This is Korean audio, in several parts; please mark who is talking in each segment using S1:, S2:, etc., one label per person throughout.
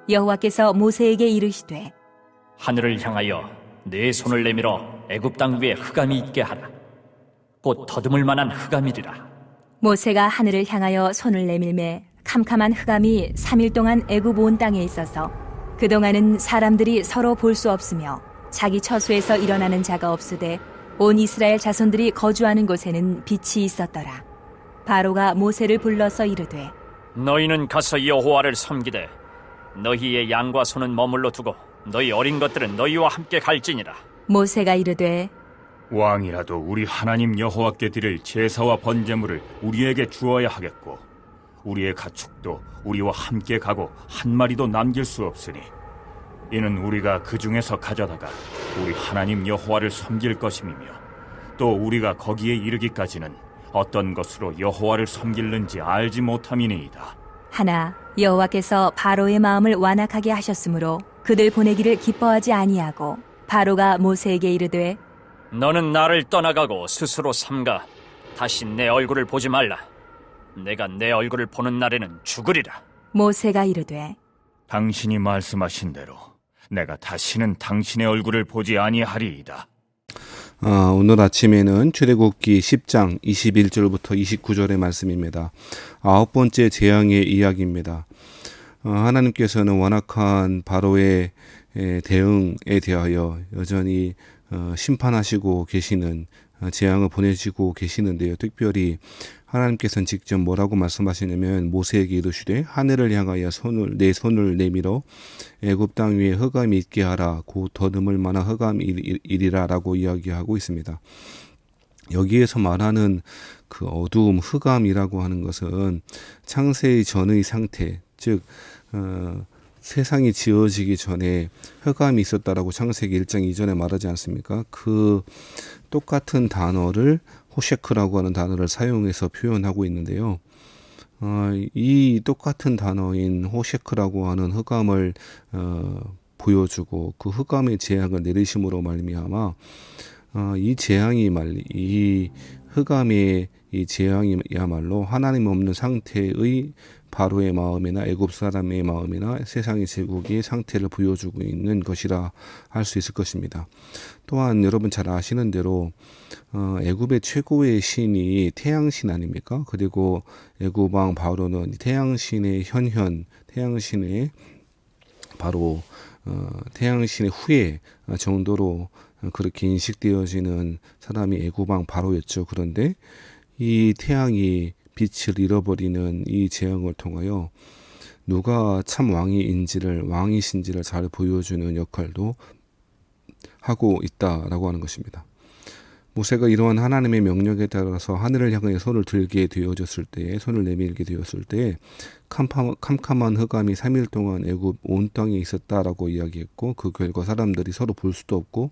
S1: 여호와께서 모세에게 이르시되
S2: 하늘을 향하여 네 손을 내밀어 애굽 땅 위에 흑암이 있게 하라. 곧 더듬을 만한 흑암이리라.
S1: 모세가 하늘을 향하여 손을 내밀매 캄캄한 흑암이 3일 동안 애굽 온 땅에 있어서 그동안은 사람들이 서로 볼 수 없으며 자기 처소에서 일어나는 자가 없으되 온 이스라엘 자손들이 거주하는 곳에는 빛이 있었더라. 바로가 모세를 불러서 이르되
S2: 너희는 가서 여호와를 섬기되 너희의 양과 소는 머물러 두고 너희 어린 것들은 너희와 함께 갈지니라.
S1: 모세가 이르되
S3: 왕이라도 우리 하나님 여호와께 드릴 제사와 번제물을 우리에게 주어야 하겠고 우리의 가축도 우리와 함께 가고 한 마리도 남길 수 없으니 이는 우리가 그 중에서 가져다가 우리 하나님 여호와를 섬길 것임이며 또 우리가 거기에 이르기까지는 어떤 것으로 여호와를 섬길는지 알지 못함이니이다.
S1: 하나 여호와께서 바로의 마음을 완악하게 하셨으므로 그들 보내기를 기뻐하지 아니하고 바로가 모세에게 이르되
S2: 너는 나를 떠나가고 스스로 삼가 다시 내 얼굴을 보지 말라. 내가 내 얼굴을 보는 날에는 죽으리라.
S1: 모세가 이르되
S3: 당신이 말씀하신 대로 내가 다시는 당신의 얼굴을 보지 아니하리이다.
S4: 오늘 아침에는 출애굽기 10장 21절부터 29절의 말씀입니다. 9번째 재앙의 이야기입니다. 하나님께서는 완악한 바로의 대응에 대하여 여전히 심판하시고 계시는 재앙을 보내시고 계시는데요. 특별히 하나님께서는 직접 뭐라고 말씀하시냐면 모세에게 이르시되 하늘을 향하여 내 손을 내밀어 애굽 땅 위에 흑암이 있게 하라. 곧 더듬을 만한 흑암이리라 라고 이야기하고 있습니다. 여기에서 말하는 그 어두움 흑암이라고 하는 것은 창세 전의 상태, 즉 세상이 지어지기 전에 흑암이 있었다라고 창세기 1장 2절에 말하지 않습니까? 그 똑같은 단어를 호셰크라고 하는 단어를 사용해서 표현하고 있는데요. 이 똑같은 단어인 호셰크라고 하는 흑암을 보여주고 그 흑암의 재앙을 내리심으로 말미암아 이 흑암의 이 재앙이야말로 하나님 없는 상태의 바로의 마음이나 애굽 사람의 마음이나 세상의 제국의 상태를 보여주고 있는 것이라 할 수 있을 것입니다. 또한 여러분 잘 아시는 대로 애굽의 최고의 신이 태양신 아닙니까? 그리고 애굽 왕 바로는 태양신의 태양신의 바로 태양신의 후예 정도로 그렇게 인식되어지는 사람이 애굽 왕 바로였죠. 그런데 이 태양이 빛을 잃어버리는 이 재앙을 통하여 누가 참 왕이신지를 잘 보여주는 역할도 하고 있다라고 하는 것입니다. 모세가 이러한 하나님의 명령에 따라서 하늘을 향해 손을 내밀게 되었을 때 캄캄한 흑암이 3일 동안 애굽 온 땅에 있었다라고 이야기했고 그 결과 사람들이 서로 볼 수도 없고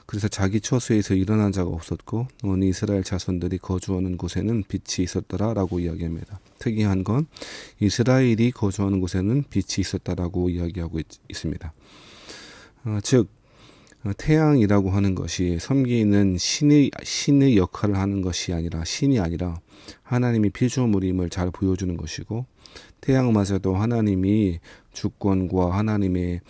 S4: 그래서 자기 처소에서 일어난 자가 없었고 온 이스라엘 자손들이 거주하는 곳에는 빛이 있었더라라고 이야기합니다. 특이한 건 이스라엘이 거주하는 곳에는 빛이 있었다라고 이야기하고 있습니다. 즉 태양이라고 하는 것이 섬기는 신의 역할을 하는 것이 아니라 신이 아니라 하나님이 피조물임을 잘 보여주는 것이고 태양마저도 하나님이 주권과 하나님의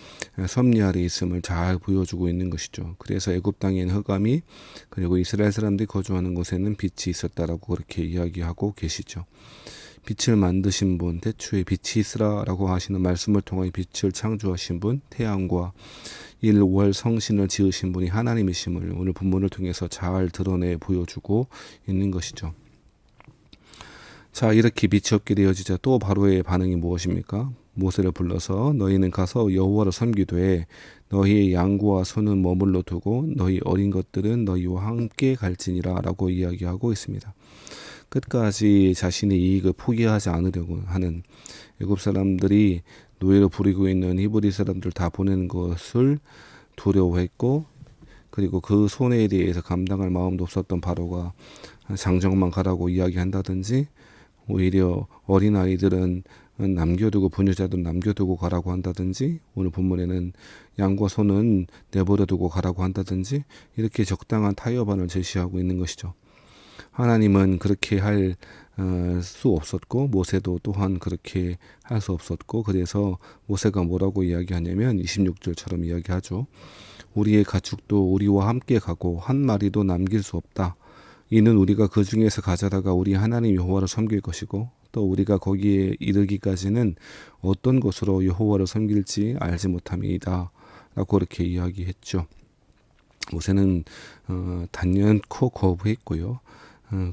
S4: 섭리 아래 있음을 잘 보여주고 있는 것이죠. 그래서 애굽 땅에는 흑암이 그리고 이스라엘 사람들이 거주하는 곳에는 빛이 있었다라고 그렇게 이야기하고 계시죠. 빛을 만드신 분, 태초에 빛이 있으라라고 하시는 말씀을 통해 빛을 창조하신 분, 태양과 일월 성신을 지으신 분이 하나님이심을 오늘 본문을 통해서 잘 드러내 보여주고 있는 것이죠. 자, 이렇게 빛이 없게 되어지자 또 바로의 반응이 무엇입니까? 모세를 불러서 너희는 가서 여호와를 섬기되 너희의 양과 소는 머물러 두고 너희 어린 것들은 너희와 함께 갈지니라 라고 이야기하고 있습니다. 끝까지 자신의 이익을 포기하지 않으려고 하는 애굽 사람들이 노예로 부리고 있는 히브리 사람들 다 보내는 것을 두려워했고 그리고 그 손해에 대해서 감당할 마음도 없었던 바로가 장정만 가라고 이야기한다든지 오히려 어린아이들은 남겨두고 부녀자들은 남겨두고 가라고 한다든지 오늘 본문에는 양과 소는 내버려두고 가라고 한다든지 이렇게 적당한 타협안을 제시하고 있는 것이죠. 하나님은 그렇게 할 수 없었고 모세도 또한 그렇게 할 수 없었고 그래서 모세가 뭐라고 이야기하냐면 26절처럼 이야기하죠. 우리의 가축도 우리와 함께 가고 한 마리도 남길 수 없다. 이는 우리가 그 중에서 가져다가 우리 하나님 여호와를 섬길 것이고 또 우리가 거기에 이르기까지는 어떤 것으로 여호와를 섬길지 알지 못함이다. 라고 그렇게 이야기했죠. 모세는 단연코 거부했고요.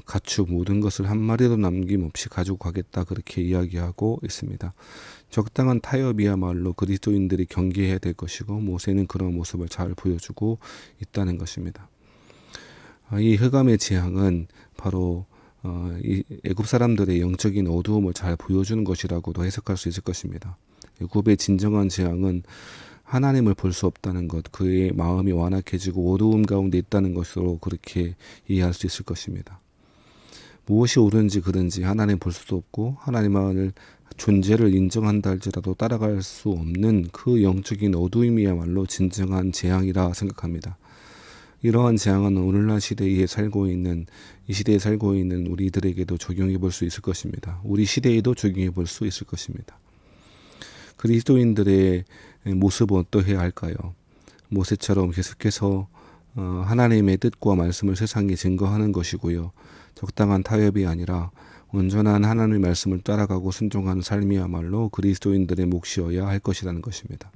S4: 가축 모든 것을 한 마리도 남김없이 가지고 가겠다 그렇게 이야기하고 있습니다. 적당한 타협이야말로 그리스도인들이 경계해야 될 것이고 모세는 그런 모습을 잘 보여주고 있다는 것입니다. 이 흑암의 재앙은 바로 이 애굽 사람들의 영적인 어두움을 잘 보여주는 것이라고도 해석할 수 있을 것입니다. 애굽의 진정한 재앙은 하나님을 볼 수 없다는 것, 그의 마음이 완악해지고 어두움 가운데 있다는 것으로 그렇게 이해할 수 있을 것입니다. 무엇이 옳은지 그른지 하나님 볼 수도 없고 하나님의 존재를 인정한다 할지라도 따라갈 수 없는 그 영적인 어두움이야말로 진정한 재앙이라 생각합니다. 이러한 재앙은 오늘날 시대에 살고 있는 이 시대에 살고 있는 우리들에게도 적용해 볼 수 있을 것입니다. 우리 시대에도 적용해 볼 수 있을 것입니다. 그리스도인들의 모습은 어떠해야 할까요? 모세처럼 계속해서 하나님의 뜻과 말씀을 세상에 증거하는 것이고요. 적당한 타협이 아니라 온전한 하나님의 말씀을 따라가고 순종하는 삶이야말로 그리스도인들의 몫이어야 할 것이라는 것입니다.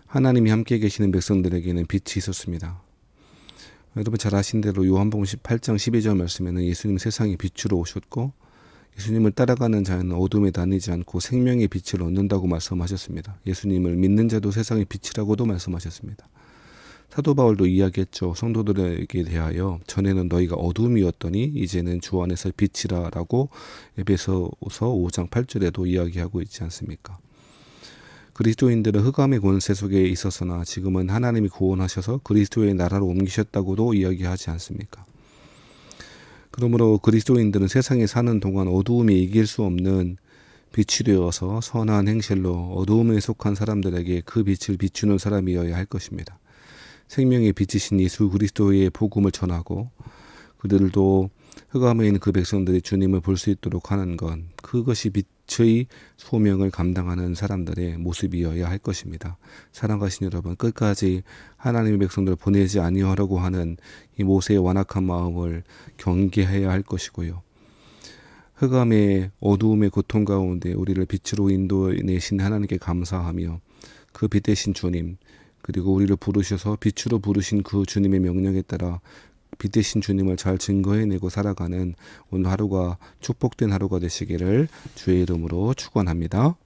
S4: 하나님이 함께 계시는 백성들에게는 빛이 있었습니다. 여러분 잘 아신 대로 요한복음 18장 12절 말씀에는 예수님 세상에 빛으로 오셨고 예수님을 따라가는 자는 어둠에 다니지 않고 생명의 빛을 얻는다고 말씀하셨습니다. 예수님을 믿는 자도 세상의 빛이라고도 말씀하셨습니다. 사도 바울도 이야기했죠. 성도들에게 대하여 전에는 너희가 어둠이었더니 이제는 주 안에서 빛이라라고 에베소서 5장 8절에도 이야기하고 있지 않습니까? 그리스도인들은 흑암의 권세 속에 있었으나 지금은 하나님이 구원하셔서 그리스도의 나라로 옮기셨다고도 이야기하지 않습니까? 그러므로 그리스도인들은 세상에 사는 동안 어두움이 이길 수 없는 빛이 되어서 선한 행실로 어두움에 속한 사람들에게 그 빛을 비추는 사람이어야 할 것입니다. 생명의 빛이신 예수 그리스도의 복음을 전하고 그들도 흑암에 있는 그 백성들이 주님을 볼 수 있도록 하는 것, 그것이 빛의 소명을 감당하는 사람들의 모습이어야 할 것입니다. 사랑하신 여러분, 끝까지 하나님의 백성들을 보내지 아니하려고 하는 이 모세의 완악한 마음을 경계해야 할 것이고요. 흑암의 어두움의 고통 가운데 우리를 빛으로 인도내신 하나님께 감사하며 그 빛 대신 주님, 그리고 우리를 부르셔서 빛으로 부르신 그 주님의 명령에 따라 빛 대신 주님을 잘 증거해내고 살아가는 오늘 하루가 축복된 하루가 되시기를 주의 이름으로 축원합니다.